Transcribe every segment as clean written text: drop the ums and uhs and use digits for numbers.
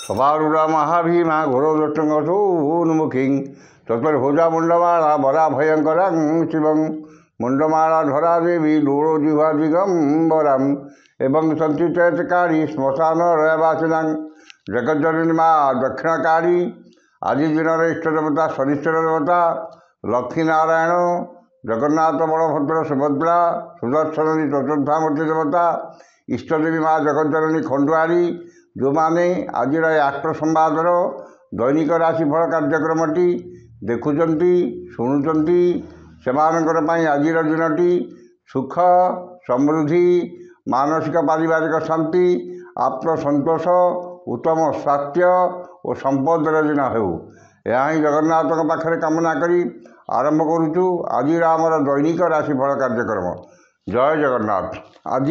सभारूढ़ा महाभीमा घोरोदुष्टुन्मुखी चतुर्भुजा मुंडमाला बरा भयंकर शिवं मुंडमाला धरा देवी दूरो जिह्वा दिगंबरम एवं संचितकारी श्मशान रयवासिना जगज्जननी माँ दक्षिणकारी आदि दिन इष्ट देवता शनिश्चर देवता लक्ष्मीनारायण जगन्नाथ बलभद्र सुभद्रा सुदर्शन चतुर्धामूर्ति देवता इष्टदेवी माँ जगज्जननी खंडुआरी जो मैंने आज आष्ट संवादर दैनिक राशिफल कार्यक्रमटी देखुंट शुणुंट से आज दिनटी सुख समृद्धि मानसिक पारिवारिक शांति आत्मसंतोष उत्तम स्वास्थ्य और संपदर दिन हो यह जगन्नाथ पाखे कामना करी आरंभ करुचु आज आमर दैनिक राशिफल कार्यक्रम। जय जगन्नाथ। आज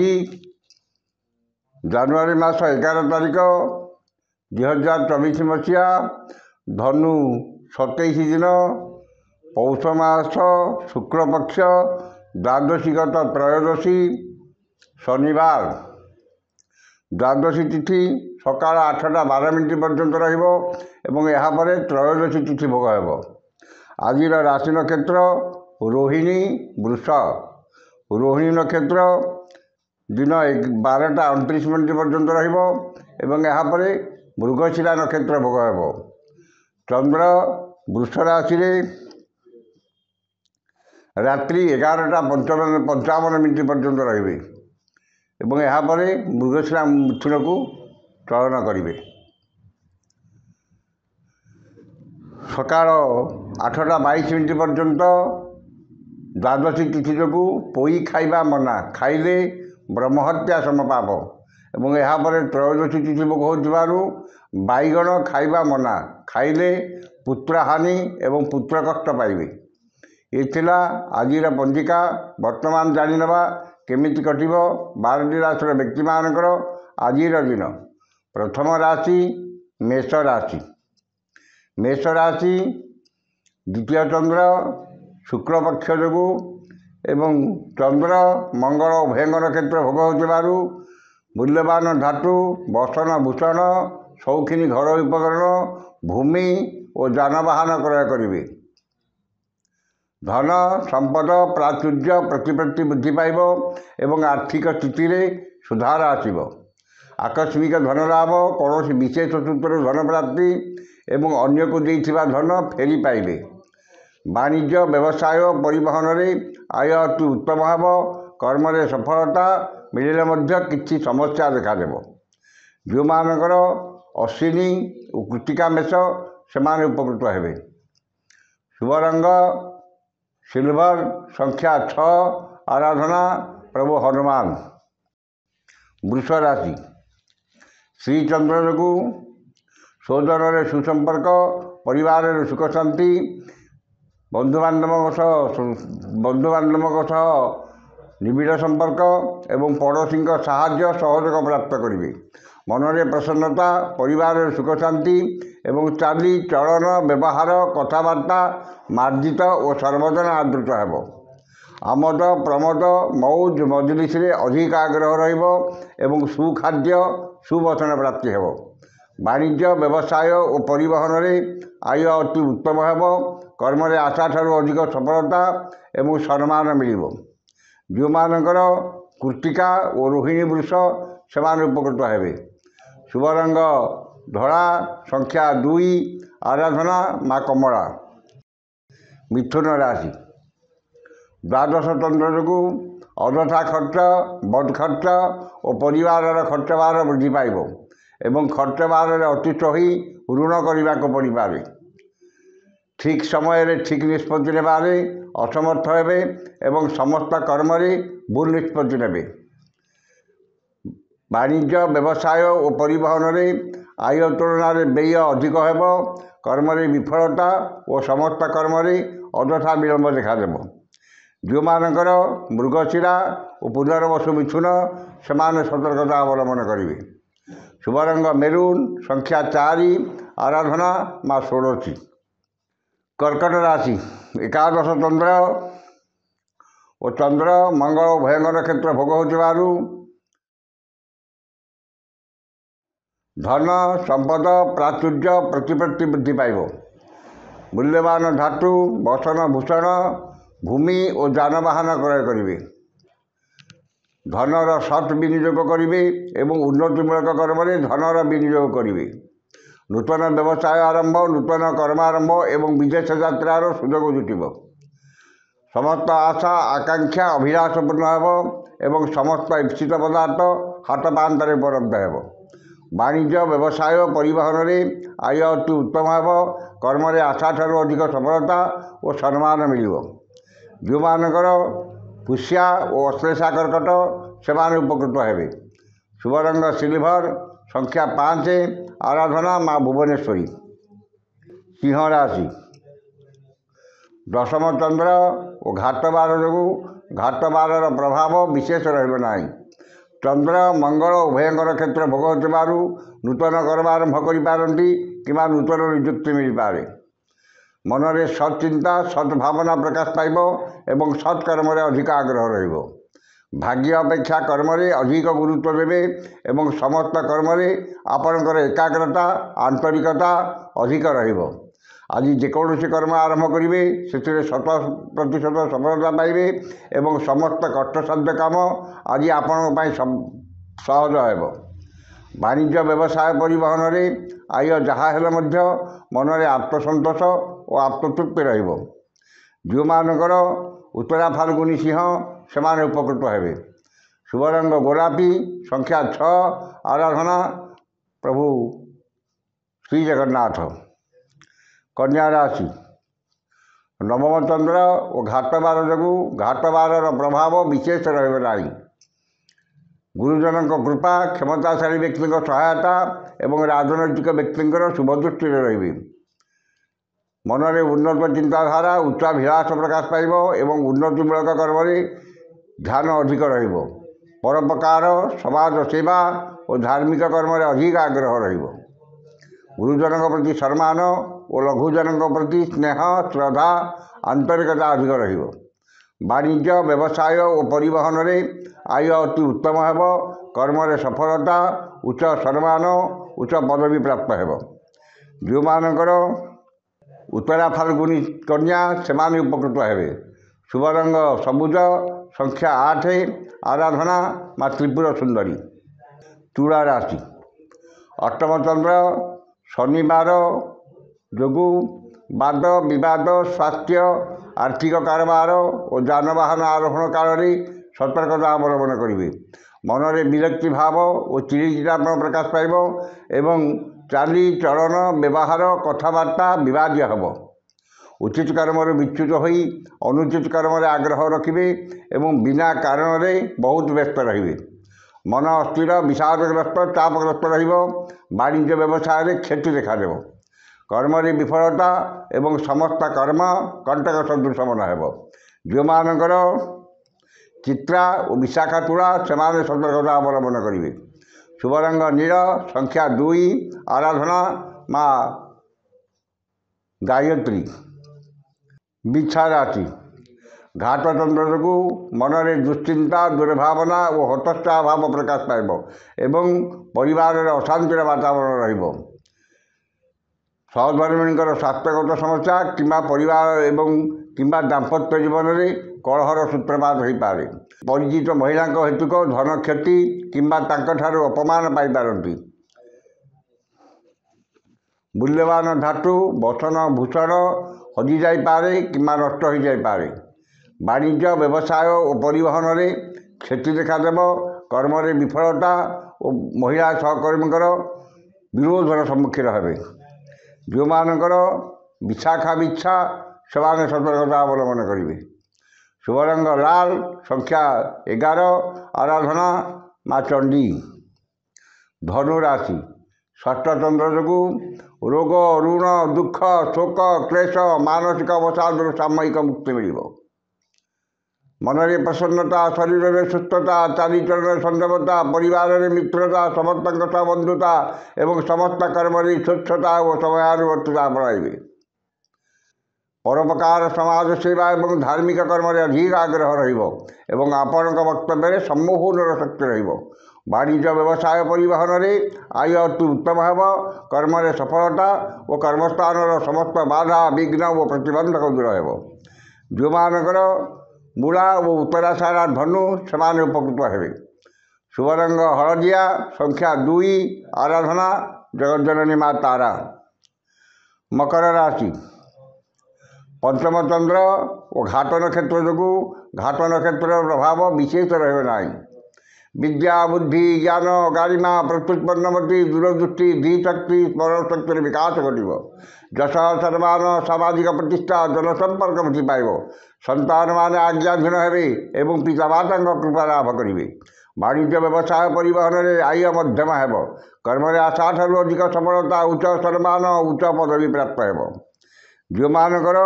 जानुआरी मास 11 तारिख 2024 मसीहा धनु 27 दिन पौष मास शुक्लपक्ष द्वादशीगत त्रयोदशी शनिवार द्वादशी तिथि सकाल 8टा 12 मिनिट पर्यंत रही त्रयोदशी तिथि भोग हो। आज राशि नक्षत्र रोहिणी वृष। रोहिणी नक्षत्र दिन 12टा 29 मिनिट पर्यंत रही मृगशिरा नक्षत्र भोग हो। चंद्र वृष राशि रात्रि 11टा 55 मिनिट पर्यंत रे मृगशिरा मिथुन को चलन करेंगे। सकाल 8टा 22 मिनिट पर्यंत द्वादशी तिथि जो पोई खाइबा मना खाइले ब्रह्महत्या समपाप एवं यापर त्रयोदशी तिथि भोग हो बैगण खाइबा मना खाइले पुत्रहानि एवं पुत्र कष्ट पाइबे। ये थिला आजिर पंजिका। वर्तमान जानिनबा केमिति कटिबो 12टी राशि व्यक्ति मानकर आजिर दिन। प्रथम राशि मेष राशि। मेष राशि द्वितीय चंद्र शुक्लपक्ष जो एवं चंद्र मंगल उभयंग नक्षत्र भोग हो मूल्यवान धातु बसन भूषण शौखिनी घर उपकरण भूमि और जानवाहन क्रय करेंगे। धन संपद प्राचुर्य प्रतिपत्ति वृद्धि पाइब एवं आर्थिक स्थिति में सुधार आसब। आकस्मिक धन लाभ कौन विशेष सूत्र धन प्राप्ति एवं अन्य को देइथिबा धन फेरी पाइबे। वाणिज्य व्यवसाय परिवहन में आय अति उत्तम हेब। कर्म रे सफलता मिले मध्य किछि समस्या देखा देव। जो मानकर अश्विनी और कृतिका मेष से उपकृत हेबे। शुभ रंग सिल्वर। संख्या 6। आराधना प्रभु हनुमान। वृष राशि श्री चंद्र जो सोदर सुसंपर्क परिवार सुख शांति बंधुबांधव निबिड़ संपर्क एवं पड़ोशी साहाय्य सहयोग प्राप्त करेंगे। मनरे प्रसन्नता परिवार सुख शांति एवं चाली चलन व्यवहार कथबार्ता मार्जित और सर्वजन आदृत हेब। आमद प्रमोद मौज मजलिस अधिक आग्रह रहिब सुखाद्य सुवचन प्राप्ति हेब। वाणिज्य व्यवसाय और परिवहन में आय अति उत्तम हेब। कर्म रे आशा ठारू अधिक सफलता एवं सम्मान मिलिब। जो मानकर कृतिका और रोहिणी वृष से उपकृत हेबे। शुभ रंग धड़ा। संख्या 2। आराधना माँ कमला। मिथुन राशि द्वादश चंद्र जो अदथा खर्च बद खर्च और परिवार खर्च भार वृद्धि पाइब एवं खर्च भार अतिष्ठ हो ऋण करने को पड़ पारे। ठीक समय ठीक निष्पत्ति नेबारे असमर्थ हेबे एवं समस्त कर्म भूल निष्पत्ति नेबे। वाणिज्य व्यवसाय और परिवहन में आय तुलन व्यय अधिक हेब। कर्म विफलता और समस्त कर्म अदथा विलंब देखा देव। जो मानकर मृगशिरा और पुनर्वसु मिथुन से सतर्कता अवलंबन करेंगे। शुभ रंग मेरून। संख्या 4। आराधना माँ षोड़शी। कर्कट राशि एकादश चंद्र और चंद्र मंगल भयंकर नक्षत्र भोग हो ଧନ ସମ୍ପଦ ପ୍ରାଚୁର୍ଯ୍ୟ ପ୍ରତିପତ୍ତି ବୃଦ୍ଧି ପାଇବ। ମୂଲ୍ୟବାନ ଧାତୁ ବସନ ଭୂଷଣ ଭୂମି ଓ ଯାନବାହନ କ୍ରୟ କରିବେ। ଧନର ସତ୍ ବିନିଯୋଗ କରିବେ ଏବଂ ଉନ୍ନତିମୂଳକ କର୍ମରେ ଧନର ବିନିଯୋଗ କରିବେ। ନୂତନ ବ୍ୟବସାୟ ଆରମ୍ଭ, ନୂତନ କର୍ମ ଆରମ୍ଭ ଏବଂ ବିଦେଶ ଯାତ୍ରାର ସୁଯୋଗ ଜୁଟିବ। ସମସ୍ତ ଆଶା ଆକାଂକ୍ଷା ଅଭିଳାଷ ପୂର୍ଣ୍ଣ ହେବ ଏବଂ ସମସ୍ତ ଇପ୍ସିତ ପଦାର୍ଥ ହାତ ପାହାନ୍ତାରେ ଉପଲବ୍ଧ ହେବ। ବାଣିଜ୍ୟ ବ୍ୟବସାୟ ପରିବହନରେ ଆୟ ଅତି ଉତ୍ତମ ହେବ। କର୍ମରେ ଆଶାଠାରୁ ଅଧିକ ସଫଳତା ଓ ସମ୍ମାନ ମିଳିବ। ଯେଉଁମାନଙ୍କର ପୁଷ୍ୟା ଓ ଅଶ୍ଳେଷା କର୍କଟ ସେମାନେ ଉପକୃତ ହେବେ। ଶୁଭ ରଙ୍ଗ ସିଲଭର, ସଂଖ୍ୟା 5, ଆରାଧନା ମା ଭୁବନେଶ୍ୱରୀ। ସିଂହ ରାଶି। ଦଶମ ଚନ୍ଦ୍ର ଓ ଘାତ ବାର ଯୋଗୁଁ ଘାତ ବାରର ପ୍ରଭାବ ବିଶେଷ ରହିବ ନାହିଁ। ଚନ୍ଦ୍ର ମଙ୍ଗଳ ଉଭୟଙ୍କର କ୍ଷେତ୍ର ଭୋଗ ହେଉଥିବାରୁ ନୂତନ କର୍ମ ଆରମ୍ଭ କରିପାରନ୍ତି କିମ୍ବା ନୂତନ ନିଯୁକ୍ତି ମିଳିପାରେ। ମନରେ ସତ୍ ଚିନ୍ତା ସତ୍ ଭାବନା ପ୍ରକାଶ ପାଇବ ଏବଂ ସତ୍ କର୍ମରେ ଅଧିକ ଆଗ୍ରହ ରହିବ। ଭାଗ୍ୟ ଅପେକ୍ଷା କର୍ମରେ ଅଧିକ ଗୁରୁତ୍ୱ ଦେବେ ଏବଂ ସମସ୍ତ କର୍ମରେ ଆପଣଙ୍କର ଏକାଗ୍ରତା ଆନ୍ତରିକତା ଅଧିକ ରହିବ। ଆଜି ଯେକୌଣସି କର୍ମ ଆରମ୍ଭ କରିବେ ସେଥିରେ 100% ସଫଳତା ପାଇବେ ଏବଂ ସମସ୍ତ କଷ୍ଟସାଧ୍ୟ କାମ ଆଜି ଆପଣଙ୍କ ପାଇଁ ସହଜ ହେବ। ବାଣିଜ୍ୟ ବ୍ୟବସାୟ ପରିବହନରେ ଆୟ ଯାହା ହେଲେ ମଧ୍ୟ ମନରେ ଆତ୍ମସନ୍ତୋଷ ଓ ଆତ୍ମତୃପ୍ତି ରହିବ। ଯେଉଁମାନଙ୍କର ଉତ୍ତରା ଫାଲ୍ଗୁନୀ ସିଂହ ସେମାନେ ଉପକୃତ ହେବେ। ଶୁଭ ରଙ୍ଗ ଗୋଲାପୀ, ସଂଖ୍ୟା 6, ଆରାଧନା ପ୍ରଭୁ ଶ୍ରୀ ଜଗନ୍ନାଥ। କନ୍ୟା ରାଶି। ନବମ ଚନ୍ଦ୍ର ଓ ଘାତ ବାର ଯୋଗୁଁ ଘାତ ବାରର ପ୍ରଭାବ ବିଶେଷ ରହିବ ନାହିଁ। ଗୁରୁଜନଙ୍କ କୃପା, କ୍ଷମତାଶାଳୀ ବ୍ୟକ୍ତିଙ୍କ ସହାୟତା ଏବଂ ରାଜନୈତିକ ବ୍ୟକ୍ତିଙ୍କର ଶୁଭଦୃଷ୍ଟିରେ ରହିବେ। ମନରେ ଉନ୍ନତ ଚିନ୍ତାଧାରା ଉଚ୍ଚାଭିଳାଷ ପ୍ରକାଶ ପାଇବ ଏବଂ ଉନ୍ନତିମୂଳକ କର୍ମରେ ଧ୍ୟାନ ଅଧିକ ରହିବ। ପରୋପକାର, ସମାଜ ସେବା ଓ ଧାର୍ମିକ କର୍ମରେ ଅଧିକ ଆଗ୍ରହ ରହିବ। ଗୁରୁଜନଙ୍କ ପ୍ରତି ସମ୍ମାନ ଓ ଲଘୁଜନଙ୍କ ପ୍ରତି ସ୍ନେହ ଶ୍ରଦ୍ଧା ଆନ୍ତରିକତା ଅଧିକ ରହିବ। ବାଣିଜ୍ୟ ବ୍ୟବସାୟ ଓ ପରିବହନରେ ଆୟ ଅତି ଉତ୍ତମ ହେବ। କର୍ମରେ ସଫଳତା, ଉଚ୍ଚ ସମ୍ମାନ, ଉଚ୍ଚ ପଦବୀ ପ୍ରାପ୍ତ ହେବ। ଯେଉଁମାନଙ୍କର ଉତ୍ତରା ଫାଲ୍ଗୁନୀ କନ୍ୟା ସେମାନେ ଉପକୃତ ହେବେ। ଶୁଭ ରଙ୍ଗ ସବୁଜ, ସଂଖ୍ୟା 8, ଆରାଧନା ମା ତ୍ରିପୁର ସୁନ୍ଦରୀ। ତୁଳା ରାଶି। ଅଷ୍ଟମ ଚନ୍ଦ୍ର ଶନିବାର ଯୋଗୁଁ ବାଦ ବିବାଦ, ସ୍ୱାସ୍ଥ୍ୟ, ଆର୍ଥିକ କାରବାର ଓ ଯାନବାହନ ଆରୋହଣ କାଳରେ ସତର୍କତା ଅବଲମ୍ବନ କରିବେ। ମନରେ ବିରକ୍ତି ଭାବ ଓ ଚିଡ଼ିଚିଡ଼ାପଣ ପ୍ରକାଶ ପାଇବ ଏବଂ ଚାଲିଚଳନ ବ୍ୟବହାର କଥାବାର୍ତ୍ତା ବିବାଦୀୟ ହେବ। ଉଚିତ କର୍ମରୁ ବିଚ୍ୟୁତ ହୋଇ ଅନୁଚିତ କର୍ମରେ ଆଗ୍ରହ ରଖିବେ ଏବଂ ବିନା କାରଣରେ ବହୁତ ବ୍ୟସ୍ତ ରହିବେ। ମନ ଅସ୍ଥିର, ବିଷାଦଗ୍ରସ୍ତ, ଚାପଗ୍ରସ୍ତ ରହିବ। ବାଣିଜ୍ୟ ବ୍ୟବସାୟରେ କ୍ଷତି ଦେଖାଦେବ। କର୍ମରେ ବିଫଳତା ଏବଂ ସମସ୍ତ କର୍ମ କଣ୍ଟକ ସଦୃଶ ମନେ ହେବ। ଯେଉଁମାନଙ୍କର ଚିତ୍ରା ଓ ବିଶାଖା ତୁଳା ସେମାନେ ସତର୍କତା ଅବଲମ୍ବନ କରିବେ। ଶୁଭ ରଙ୍ଗ ନୀଳ, ସଂଖ୍ୟା 2, ଆରାଧନା ମା ଗାୟତ୍ରୀ। ବିଛା ରାଶି। ଘାତ ଚନ୍ଦ୍ର ଯୋଗୁଁ ମନରେ ଦୁଶ୍ଚିନ୍ତା, ଦୁର୍ଭାବନା ଓ ହତୋତ୍ସାହ ଭାବ ପ୍ରକାଶ ପାଇବ ଏବଂ ପରିବାରରେ ଅଶାନ୍ତିର ବାତାବରଣ ରହିବ। ସହଧର୍ମିଣୀଙ୍କର ସ୍ୱାସ୍ଥ୍ୟଗତ ସମସ୍ୟା କିମ୍ବା ପରିବାର ଏବଂ କିମ୍ବା ଦାମ୍ପତ୍ୟ ଜୀବନରେ କଳହର ସୂତ୍ରପାତ ହୋଇପାରେ। ପରିଚିତ ମହିଳାଙ୍କ ହେତୁକ ଧନ କ୍ଷତି କିମ୍ବା ତାଙ୍କଠାରୁ ଅପମାନ ପାଇପାରନ୍ତି। ମୂଲ୍ୟବାନ ଧାତୁ ବସନ ଭୂଷଣ ହଜିଯାଇପାରେ କିମ୍ବା ନଷ୍ଟ ହୋଇଯାଇପାରେ। ବାଣିଜ୍ୟ ବ୍ୟବସାୟ ଓ ପରିବହନରେ କ୍ଷତି ଦେଖାଦେବ। କର୍ମରେ ବିଫଳତା ଓ ମହିଳା ସହକର୍ମୀଙ୍କର ବିରୋଧର ସମ୍ମୁଖୀନ ହେବେ। ଯେଉଁମାନଙ୍କର ବିଶାଖା ବିଚ୍ଛା ସେମାନେ ସତର୍କତା ଅବଲମ୍ବନ କରିବେ। ଶୁଭ ରଙ୍ଗ ଲାଲ, ସଂଖ୍ୟା 11, ଆରାଧନା ମା ଚଣ୍ଡୀ। ଧନୁ ରାଶି। ଷଷ୍ଠ ଚନ୍ଦ୍ର ଯୋଗୁଁ ରୋଗ, ଋଣ, ଦୁଃଖ, ଶୋକ, କ୍ଲେଶ, ମାନସିକ ଅବସାଦରୁ ସାମୟିକ ମୁକ୍ତି ମିଳିବ। ମନରେ ପ୍ରସନ୍ନତା, ଶରୀରରେ ସୁସ୍ଥତା, ଚାଲିଚଳନରେ ସଂଯମତା, ପରିବାରରେ ମିତ୍ରତା, ସମସ୍ତଙ୍କ ସହ ବନ୍ଧୁତା ଏବଂ ସମସ୍ତ କର୍ମରେ ସ୍ୱଚ୍ଛତା ଓ ସମୟାନୁବର୍ତ୍ତିତା ଆପଣାଇବେ। परोपकार समाज सेवा और धार्मिक कर्म अधिक आग्रह रही वक्तव्य सम्मोहनर शक्ति वाणिज्य व्यवसाय परिवहन में आय अति उत्तम हेब कर्म सफलता और कर्मस्थान समस्त बाधा विघ्न और प्रतिबंधक दूर हो जो मानकर मूला और उत्तराषाढ़ा धनु से उपकृत हे शुभ रंग हलदिया संख्या 2 आराधना जगज्जननी माँ तारा। मकर राशि पंचम चंद्र और घाट नक्षत्र जो घाट नक्षत्र प्रभाव विशेष रहा विद्या बुद्धि ज्ञान गारिमा प्रत्युत्पन्नमति दूरदृष्टि धीशक्ति स्मरण शक्ति विकास घटव जश सम्मान सामाजिक प्रतिष्ठा जनसंपर्क वृद्धि पाइब संतान मान आज्ञाधीन हे पितामाता कृपा लाभ करेंगे वाणिज्य व्यवसाय परिवहन में आय मध्यम हेब कर्म आशा ठार अधिक सफलता उच्च सम्मान उच्च पदवी प्राप्त हो जो मानकर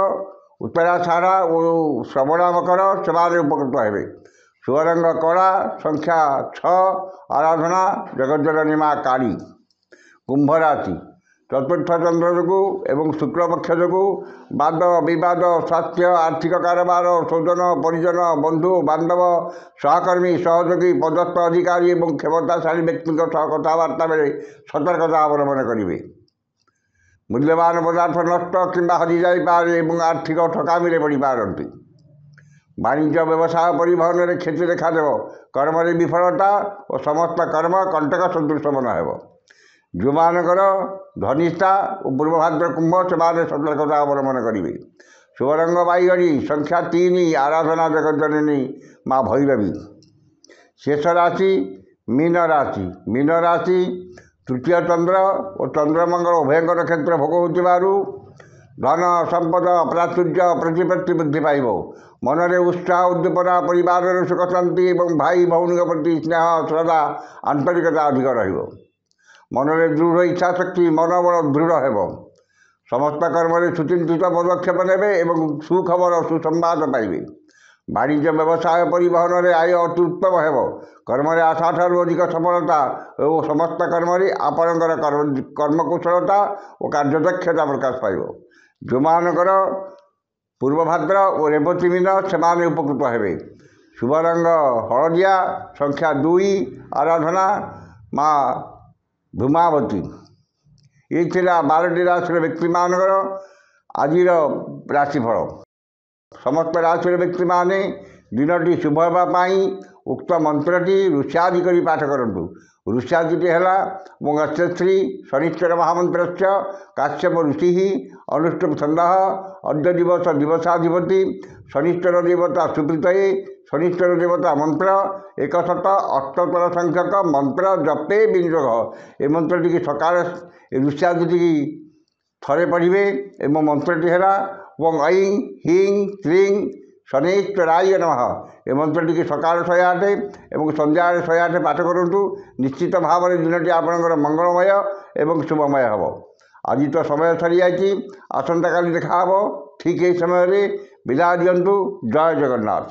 उत्तराषाढ़ा और श्रवणा मकर से उपकृत हे शुभ रंग कला संख्या 6 आराधना जगज्जननी माँ काली। कुंभ राशि चतुर्थ चंद्र जो एवं शुक्लपक्ष जो वाद विवाद स्वास्थ्य आर्थिक कारोबार स्वजन परिजन बंधु बांधव सहकर्मी सहयोगी पदस्थ अधिकारी और क्षमताशाली व्यक्ति कथबार्ता बेले सतर्कता अवलंबन करेंगे मूल्यवान पदार्थ नष्ट कि हजि जापे और आर्थिक ठकामी बढ़ी पारती वाणिज्य व्यवसाय परिवहन में क्षति देखा कर्म विफलता और समस्त कर्म कंटक सदृश मन हो जो मानकर धनिष्ठा और पूर्वभाद्र कुंभ से सतर्कता अवलंबन करेंगे शुभ रंग बैगनी संख्या 3 आराधना जगज्जननी माँ भैरवी। शेष राशि मीन राशि तृतीय चंद्र और चंद्रमंगल उभयंकर क्षेत्र भोग हो धन संपद प्राचुर्य प्रतिपत्ति वृद्धि पाइब मन में उत्साह उद्दीपना परिवार सुख शांति और भाई भौणी प्रति स्नेह श्रद्धा आंतरिकता अधिक मन में दृढ़ इच्छा शक्ति मनोबल दृढ़ हो समस्त कर्म सुचिंतित पदक्षेप ने सुखबर सुसंवाद पाइबे वाणिज्य व्यवसाय परिवहन में आय अति उत्तम हो कर्म आशा ठार अधिक सफलता और समस्त कर्म आपणकर कर्मकुशलता और कार्यदक्षता प्रकाश पाइब जो मानकर पूर्वभाद्र और रेवती मीन से उपकृत हे शुभ रंग हलदिया संख्या 2 आराधना माँ धूमावती। ये 12टी राशि व्यक्ति मानकर आज राशिफल समस्त राशि व्यक्ति माने दिनटी शुभ होगापाई उक्त मंत्रटी ऋष्यादि कर पाठ करूँ ऋष्यादिटी है गच्छश्री शनिश्चर महामंत्र काश्यप ऋषि अनुष्टुप छंद अद्य दिवस दिवसाधिपति शनिश्चर देवता सुप्रीत शनिश्चर देवता मंत्र 108 संख्यक मंत्र जपे विनियोग ये मंत्रटी की सकाल ऋष्यादिटी थे पढ़े एवं मंत्रटी है ऐं ह्रीं क्लीं शनैश्चराय नमः ए मंत्रटी की सकाल 108 और संध्या 108 पाठ करूँ निश्चित भाव में दिनटी आपंकर मंगलमय और शुभमय हम आज तो समय सरी जाती आसंता काली देखा ठीक यही समय विदा दिंतु। जय जगन्नाथ।